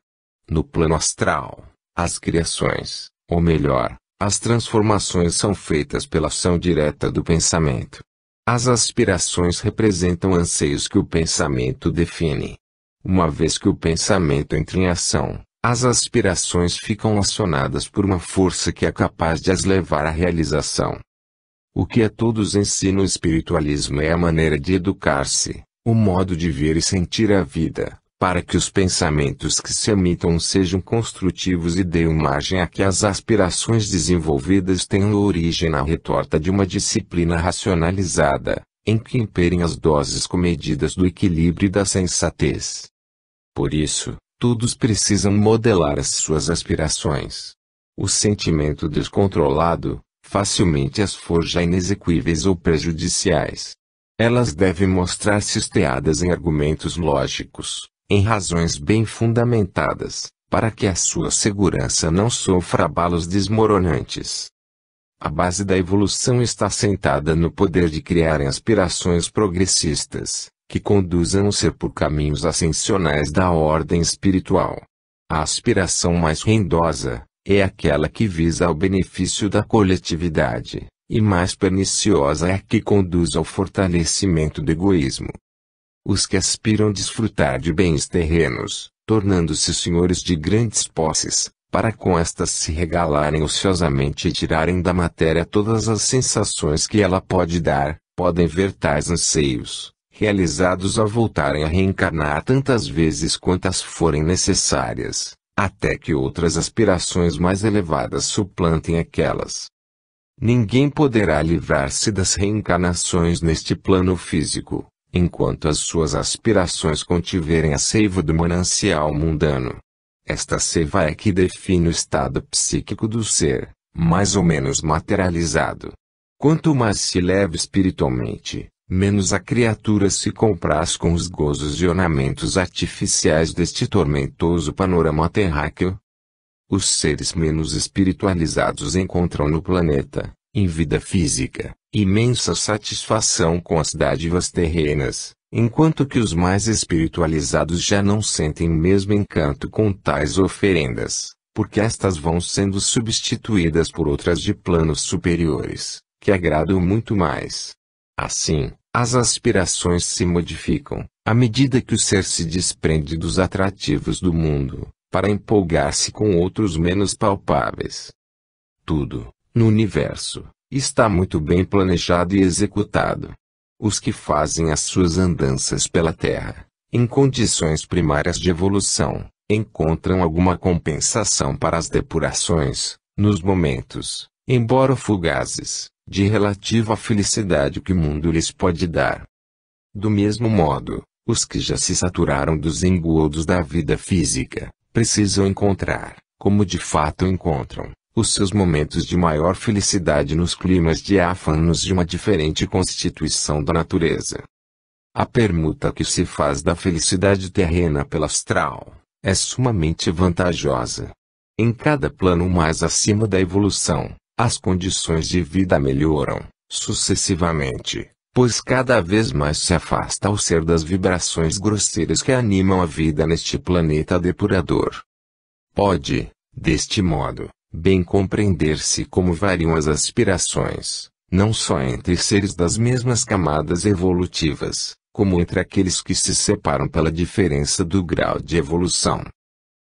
No plano astral, as criações, ou melhor, as transformações são feitas pela ação direta do pensamento. As aspirações representam anseios que o pensamento define. Uma vez que o pensamento entra em ação, as aspirações ficam acionadas por uma força que é capaz de as levar à realização. O que a todos ensina o espiritualismo é a maneira de educar-se, o modo de ver e sentir a vida, para que os pensamentos que se emitam sejam construtivos e deem margem a que as aspirações desenvolvidas tenham origem na retorta de uma disciplina racionalizada, em que imperem as doses comedidas do equilíbrio e da sensatez. Por isso, todos precisam modelar as suas aspirações. O sentimento descontrolado, facilmente as forja inexequíveis ou prejudiciais. Elas devem mostrar-se esteadas em argumentos lógicos, em razões bem fundamentadas, para que a sua segurança não sofra abalos desmoronantes. A base da evolução está assentada no poder de criarem aspirações progressistas, que conduzam o ser por caminhos ascensionais da ordem espiritual. A aspiração mais rendosa é aquela que visa ao benefício da coletividade, e mais perniciosa é a que conduz ao fortalecimento do egoísmo. Os que aspiram desfrutar de bens terrenos, tornando-se senhores de grandes posses, para com estas se regalarem ociosamente e tirarem da matéria todas as sensações que ela pode dar, podem ver tais anseios realizados ao voltarem a reencarnar tantas vezes quantas forem necessárias, até que outras aspirações mais elevadas suplantem aquelas. Ninguém poderá livrar-se das reencarnações neste plano físico, enquanto as suas aspirações contiverem a seiva do manancial mundano. Esta seiva é que define o estado psíquico do ser, mais ou menos materializado. Quanto mais se eleva espiritualmente, menos a criatura se compraz com os gozos e ornamentos artificiais deste tormentoso panorama terráqueo. Os seres menos espiritualizados encontram no planeta, em vida física, imensa satisfação com as dádivas terrenas, enquanto que os mais espiritualizados já não sentem o mesmo encanto com tais oferendas, porque estas vão sendo substituídas por outras de planos superiores, que agradam muito mais. Assim, as aspirações se modificam, à medida que o ser se desprende dos atrativos do mundo, para empolgar-se com outros menos palpáveis. Tudo, no universo, está muito bem planejado e executado. Os que fazem as suas andanças pela Terra, em condições primárias de evolução, encontram alguma compensação para as depurações, nos momentos, embora fugazes, de relativa felicidade que o mundo lhes pode dar. Do mesmo modo, os que já se saturaram dos engodos da vida física, precisam encontrar, como de fato encontram, os seus momentos de maior felicidade nos climas diáfanos de uma diferente constituição da natureza. A permuta que se faz da felicidade terrena pela astral é sumamente vantajosa. Em cada plano mais acima da evolução, as condições de vida melhoram, sucessivamente, pois cada vez mais se afasta o ser das vibrações grosseiras que animam a vida neste planeta depurador. Pode, deste modo, bem compreender-se como variam as aspirações, não só entre seres das mesmas camadas evolutivas, como entre aqueles que se separam pela diferença do grau de evolução.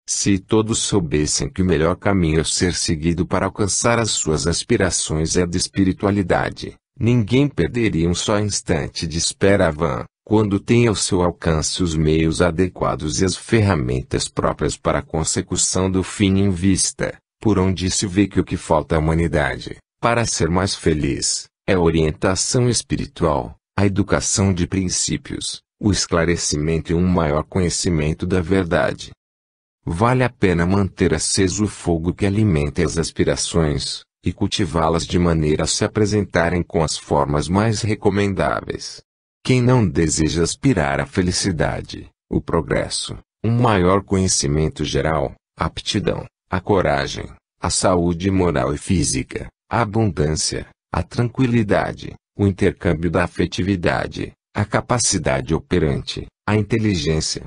Se todos soubessem que o melhor caminho a ser seguido para alcançar as suas aspirações é a de espiritualidade, ninguém perderia um só instante de espera vã, quando tem ao seu alcance os meios adequados e as ferramentas próprias para a consecução do fim em vista, por onde se vê que o que falta à humanidade, para ser mais feliz, é a orientação espiritual, a educação de princípios, o esclarecimento e um maior conhecimento da verdade. Vale a pena manter aceso o fogo que alimenta as aspirações, e cultivá-las de maneira a se apresentarem com as formas mais recomendáveis. Quem não deseja aspirar à felicidade, o progresso, um maior conhecimento geral, a aptidão, a coragem, a saúde moral e física, a abundância, a tranquilidade, o intercâmbio da afetividade, a capacidade operante, a inteligência.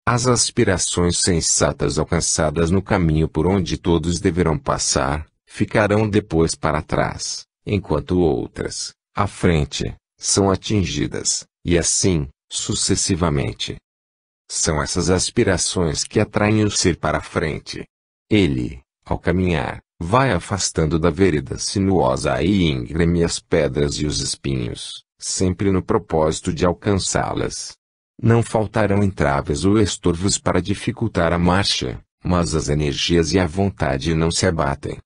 As aspirações sensatas alcançadas no caminho por onde todos deverão passar, ficarão depois para trás, enquanto outras, à frente, são atingidas, e assim, sucessivamente. São essas aspirações que atraem o ser para a frente. Ele, ao caminhar, vai afastando da vereda sinuosa e íngreme as pedras e os espinhos, sempre no propósito de alcançá-las. Não faltarão entraves ou estorvos para dificultar a marcha, mas as energias e a vontade não se abatem.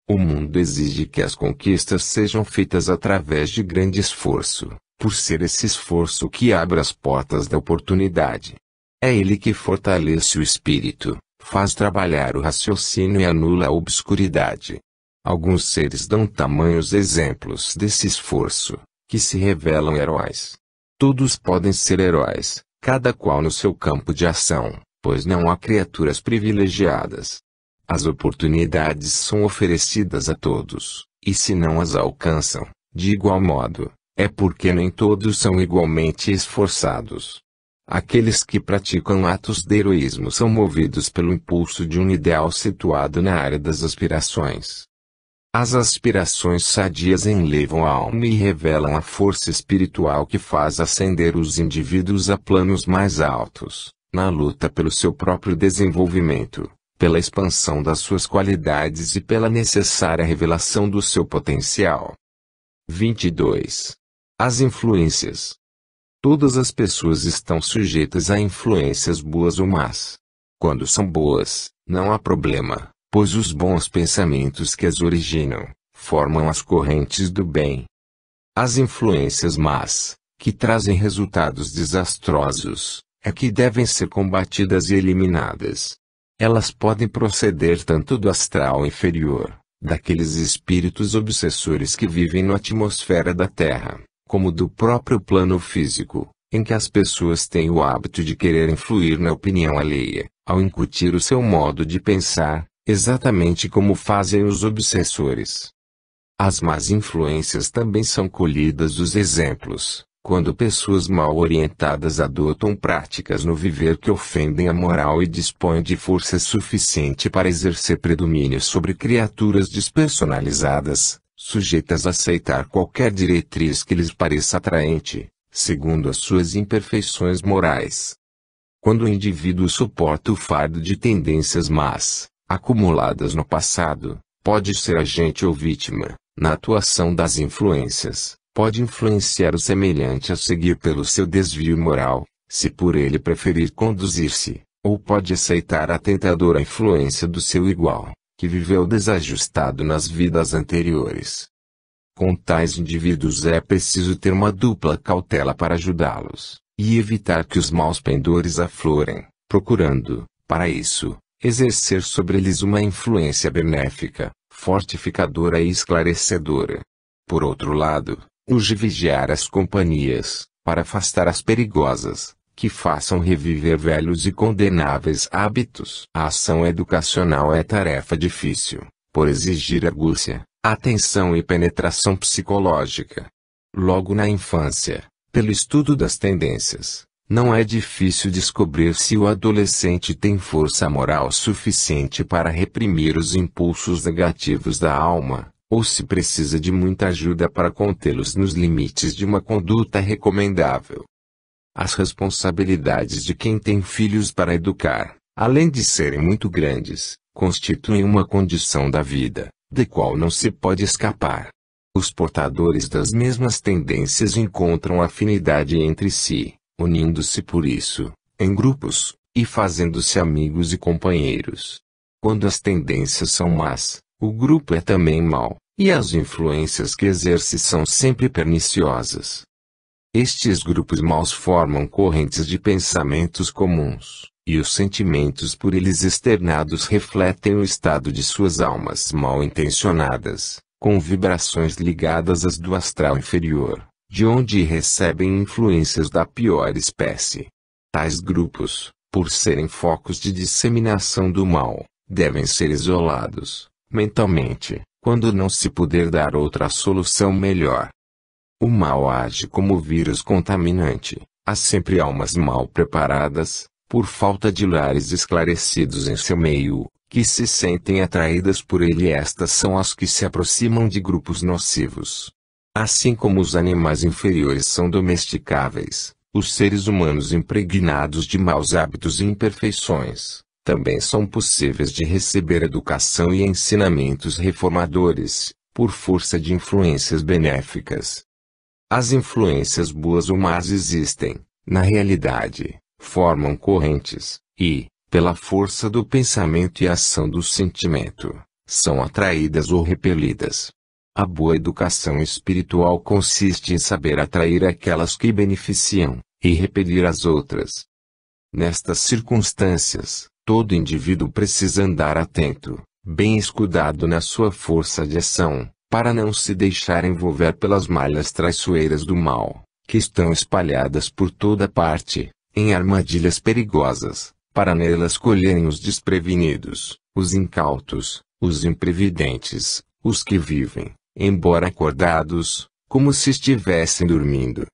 O mundo exige que as conquistas sejam feitas através de grande esforço, por ser esse esforço que abre as portas da oportunidade. É ele que fortalece o espírito, faz trabalhar o raciocínio e anula a obscuridade. Alguns seres dão tamanhos exemplos desse esforço, que se revelam heróis. Todos podem ser heróis, cada qual no seu campo de ação, pois não há criaturas privilegiadas. As oportunidades são oferecidas a todos, e se não as alcançam, de igual modo, é porque nem todos são igualmente esforçados. Aqueles que praticam atos de heroísmo são movidos pelo impulso de um ideal situado na área das aspirações. As aspirações sadias enlevam a alma e revelam a força espiritual que faz ascender os indivíduos a planos mais altos, na luta pelo seu próprio desenvolvimento, pela expansão das suas qualidades e pela necessária revelação do seu potencial. 22. As influências. Todas as pessoas estão sujeitas a influências boas ou más. Quando são boas, não há problema, pois os bons pensamentos que as originam, formam as correntes do bem. As influências más, que trazem resultados desastrosos, é que devem ser combatidas e eliminadas. Elas podem proceder tanto do astral inferior, daqueles espíritos obsessores que vivem na atmosfera da Terra, como do próprio plano físico, em que as pessoas têm o hábito de querer influir na opinião alheia, ao incutir o seu modo de pensar, exatamente como fazem os obsessores. As más influências também são colhidas dos exemplos, quando pessoas mal orientadas adotam práticas no viver que ofendem a moral e dispõem de força suficiente para exercer predomínio sobre criaturas despersonalizadas, sujeitas a aceitar qualquer diretriz que lhes pareça atraente, segundo as suas imperfeições morais. Quando o indivíduo suporta o fardo de tendências más, acumuladas no passado, pode ser agente ou vítima, na atuação das influências, pode influenciar o semelhante a seguir pelo seu desvio moral, se por ele preferir conduzir-se, ou pode aceitar a tentadora influência do seu igual, que viveu desajustado nas vidas anteriores. Com tais indivíduos é preciso ter uma dupla cautela para ajudá-los, e evitar que os maus pendores aflorem, procurando, para isso, exercer sobre eles uma influência benéfica, fortificadora e esclarecedora. Por outro lado, urge vigiar as companhias, para afastar as perigosas, que façam reviver velhos e condenáveis hábitos. A ação educacional é tarefa difícil, por exigir argúcia, atenção e penetração psicológica. Logo na infância, pelo estudo das tendências, não é difícil descobrir se o adolescente tem força moral suficiente para reprimir os impulsos negativos da alma, ou se precisa de muita ajuda para contê-los nos limites de uma conduta recomendável. As responsabilidades de quem tem filhos para educar, além de serem muito grandes, constituem uma condição da vida, da qual não se pode escapar. Os portadores das mesmas tendências encontram afinidade entre si, unindo-se por isso, em grupos, e fazendo-se amigos e companheiros. Quando as tendências são más, o grupo é também mau, e as influências que exerce são sempre perniciosas. Estes grupos maus formam correntes de pensamentos comuns, e os sentimentos por eles externados refletem o estado de suas almas mal intencionadas, com vibrações ligadas às do astral inferior, de onde recebem influências da pior espécie. Tais grupos, por serem focos de disseminação do mal, devem ser isolados, mentalmente, quando não se puder dar outra solução melhor. O mal age como vírus contaminante. Há sempre almas mal preparadas, por falta de lares esclarecidos em seu meio, que se sentem atraídas por ele, e estas são as que se aproximam de grupos nocivos. Assim como os animais inferiores são domesticáveis, os seres humanos impregnados de maus hábitos e imperfeições, também são possíveis de receber educação e ensinamentos reformadores, por força de influências benéficas. As influências boas ou más existem, na realidade, formam correntes, e, pela força do pensamento e ação do sentimento, são atraídas ou repelidas. A boa educação espiritual consiste em saber atrair aquelas que beneficiam, e repelir as outras. Nestas circunstâncias, todo indivíduo precisa andar atento, bem escudado na sua força de ação, para não se deixar envolver pelas malhas traiçoeiras do mal, que estão espalhadas por toda parte, em armadilhas perigosas, para nelas colherem os desprevenidos, os incautos, os imprevidentes, os que vivem, embora acordados, como se estivessem dormindo.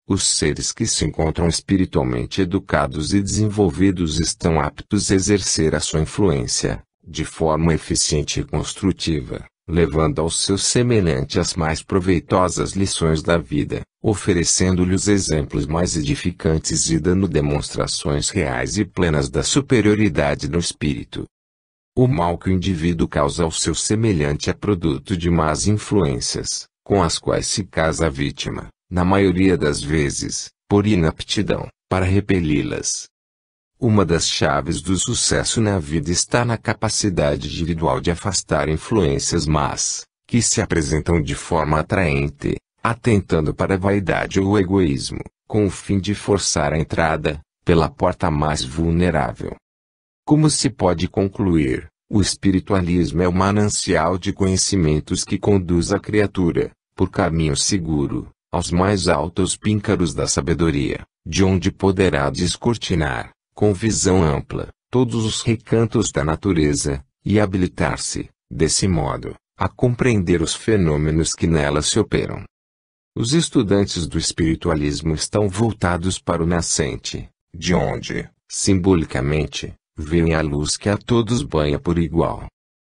Os seres que se encontram espiritualmente educados e desenvolvidos estão aptos a exercer a sua influência, de forma eficiente e construtiva, levando aos seus semelhantes as mais proveitosas lições da vida, oferecendo-lhes exemplos mais edificantes e dando demonstrações reais e plenas da superioridade do espírito. O mal que o indivíduo causa ao seu semelhante é produto de más influências, com as quais se casa a vítima, na maioria das vezes, por inaptidão, para repeli-las. Uma das chaves do sucesso na vida está na capacidade individual de afastar influências más, que se apresentam de forma atraente, atentando para a vaidade ou o egoísmo, com o fim de forçar a entrada, pela porta mais vulnerável. Como se pode concluir, o espiritualismo é o manancial de conhecimentos que conduz a criatura, por caminho seguro, aos mais altos píncaros da sabedoria, de onde poderá descortinar, com visão ampla, todos os recantos da natureza, e habilitar-se, desse modo, a compreender os fenômenos que nela se operam. Os estudantes do espiritualismo estão voltados para o nascente, de onde, simbolicamente, veem a luz que a todos banha por igual.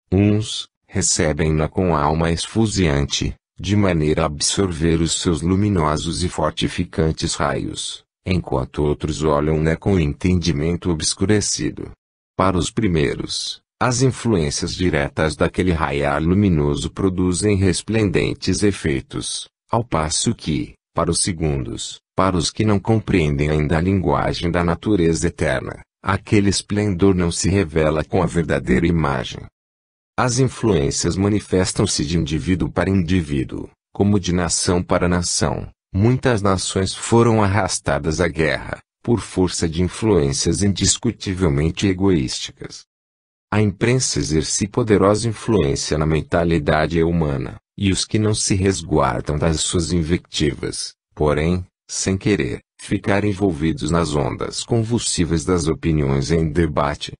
Uns, recebem-na com a alma esfuziante, de maneira a absorver os seus luminosos e fortificantes raios, enquanto outros olham-na com o entendimento obscurecido. Para os primeiros, as influências diretas daquele raiar luminoso produzem resplendentes efeitos, ao passo que, para os segundos, para os que não compreendem ainda a linguagem da natureza eterna, aquele esplendor não se revela com a verdadeira imagem. As influências manifestam-se de indivíduo para indivíduo, como de nação para nação. Muitas nações foram arrastadas à guerra, por força de influências indiscutivelmente egoísticas. A imprensa exerce poderosa influência na mentalidade humana, e os que não se resguardam das suas invectivas, porém, sem querer, ficar envolvidos nas ondas convulsivas das opiniões em debate.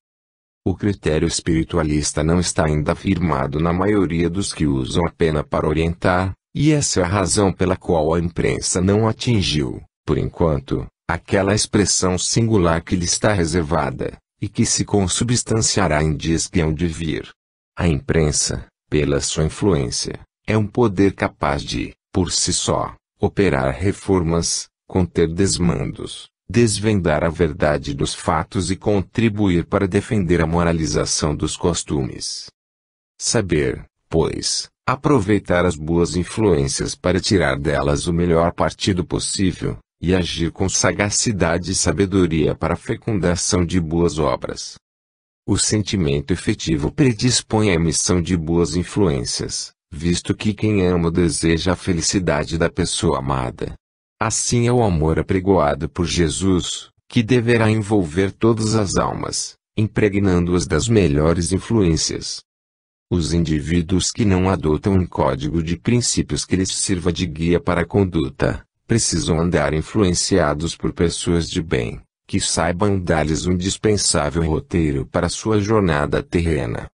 O critério espiritualista não está ainda afirmado na maioria dos que usam a pena para orientar, e essa é a razão pela qual a imprensa não atingiu, por enquanto, aquela expressão singular que lhe está reservada, e que se consubstanciará em dias que hão de vir. A imprensa, pela sua influência, é um poder capaz de, por si só, operar reformas, conter desmandos, desvendar a verdade dos fatos e contribuir para defender a moralização dos costumes. Saber, pois, aproveitar as boas influências para tirar delas o melhor partido possível, e agir com sagacidade e sabedoria para a fecundação de boas obras. O sentimento efetivo predispõe à emissão de boas influências, visto que quem ama deseja a felicidade da pessoa amada. Assim é o amor apregoado por Jesus, que deverá envolver todas as almas, impregnando-as das melhores influências. Os indivíduos que não adotam um código de princípios que lhes sirva de guia para a conduta, precisam andar influenciados por pessoas de bem, que saibam dar-lhes um indispensável roteiro para sua jornada terrena.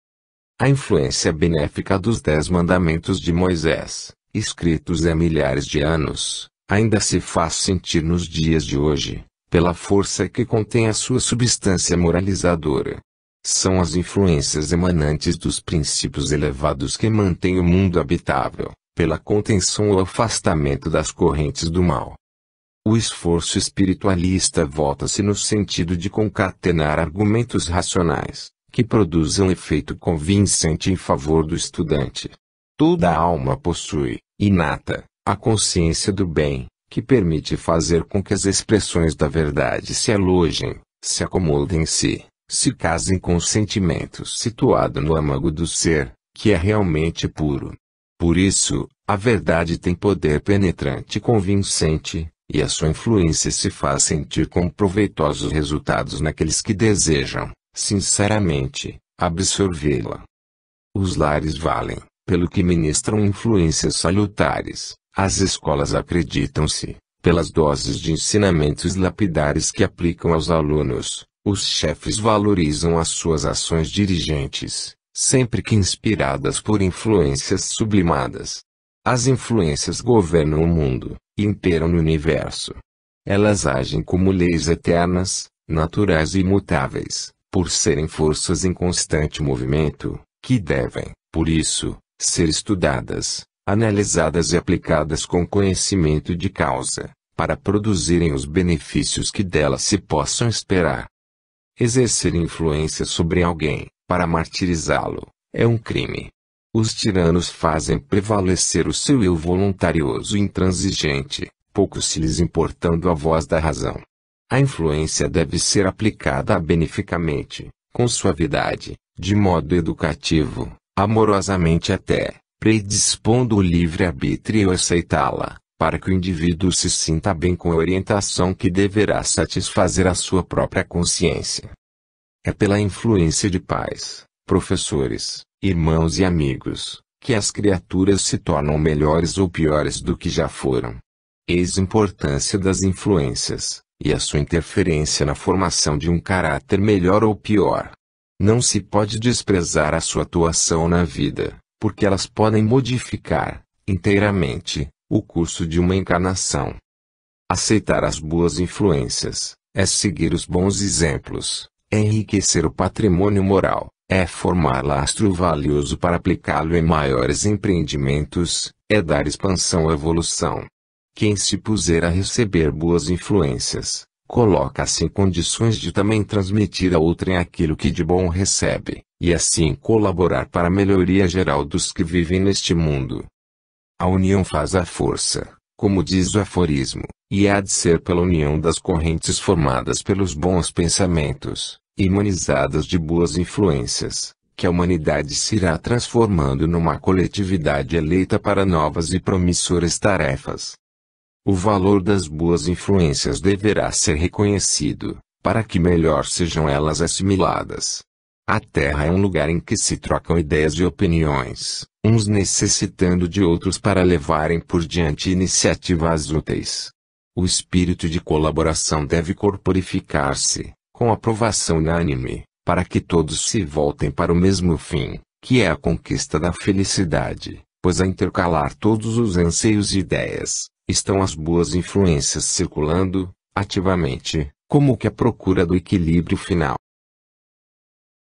A influência benéfica dos 10 mandamentos de Moisés, escritos há milhares de anos, ainda se faz sentir nos dias de hoje, pela força que contém a sua substância moralizadora. São as influências emanantes dos princípios elevados que mantêm o mundo habitável, pela contenção ou afastamento das correntes do mal. O esforço espiritualista volta-se no sentido de concatenar argumentos racionais, que produzam efeito convincente em favor do estudante. Toda alma possui, inata, a consciência do bem, que permite fazer com que as expressões da verdade se alojem, se acomodem em si, se casem com os sentimentos situados no âmago do ser, que é realmente puro. Por isso, a verdade tem poder penetrante e convincente, e a sua influência se faz sentir com proveitosos resultados naqueles que desejam, sinceramente, absorvê-la. Os lares valem, pelo que ministram influências salutares, as escolas acreditam-se, pelas doses de ensinamentos lapidares que aplicam aos alunos, os chefes valorizam as suas ações dirigentes, sempre que inspiradas por influências sublimadas. As influências governam o mundo, e imperam no universo. Elas agem como leis eternas, naturais e imutáveis, por serem forças em constante movimento, que devem, por isso, ser estudadas, analisadas e aplicadas com conhecimento de causa, para produzirem os benefícios que delas se possam esperar. Exercer influência sobre alguém, para martirizá-lo, é um crime. Os tiranos fazem prevalecer o seu eu voluntarioso e intransigente, pouco se lhes importando a voz da razão. A influência deve ser aplicada beneficamente, com suavidade, de modo educativo, amorosamente até, predispondo o livre-arbítrio a aceitá-la, para que o indivíduo se sinta bem com a orientação que deverá satisfazer a sua própria consciência. É pela influência de pais, professores, irmãos e amigos, que as criaturas se tornam melhores ou piores do que já foram. Eis a importância das influências, e a sua interferência na formação de um caráter melhor ou pior. Não se pode desprezar a sua atuação na vida, porque elas podem modificar, inteiramente, o curso de uma encarnação. Aceitar as boas influências, é seguir os bons exemplos, é enriquecer o patrimônio moral, é formar lastro valioso para aplicá-lo em maiores empreendimentos, é dar expansão à evolução. Quem se puser a receber boas influências, coloca-se em condições de também transmitir a outrem aquilo que de bom recebe, e assim colaborar para a melhoria geral dos que vivem neste mundo. A união faz a força, como diz o aforismo, e há de ser pela união das correntes formadas pelos bons pensamentos, imunizadas de boas influências, que a humanidade se irá transformando numa coletividade eleita para novas e promissoras tarefas. O valor das boas influências deverá ser reconhecido, para que melhor sejam elas assimiladas. A Terra é um lugar em que se trocam ideias e opiniões, uns necessitando de outros para levarem por diante iniciativas úteis. O espírito de colaboração deve corporificar-se, com aprovação unânime, para que todos se voltem para o mesmo fim, que é a conquista da felicidade, pois a intercalar todos os anseios e ideias, estão as boas influências circulando, ativamente, como que à procura do equilíbrio final.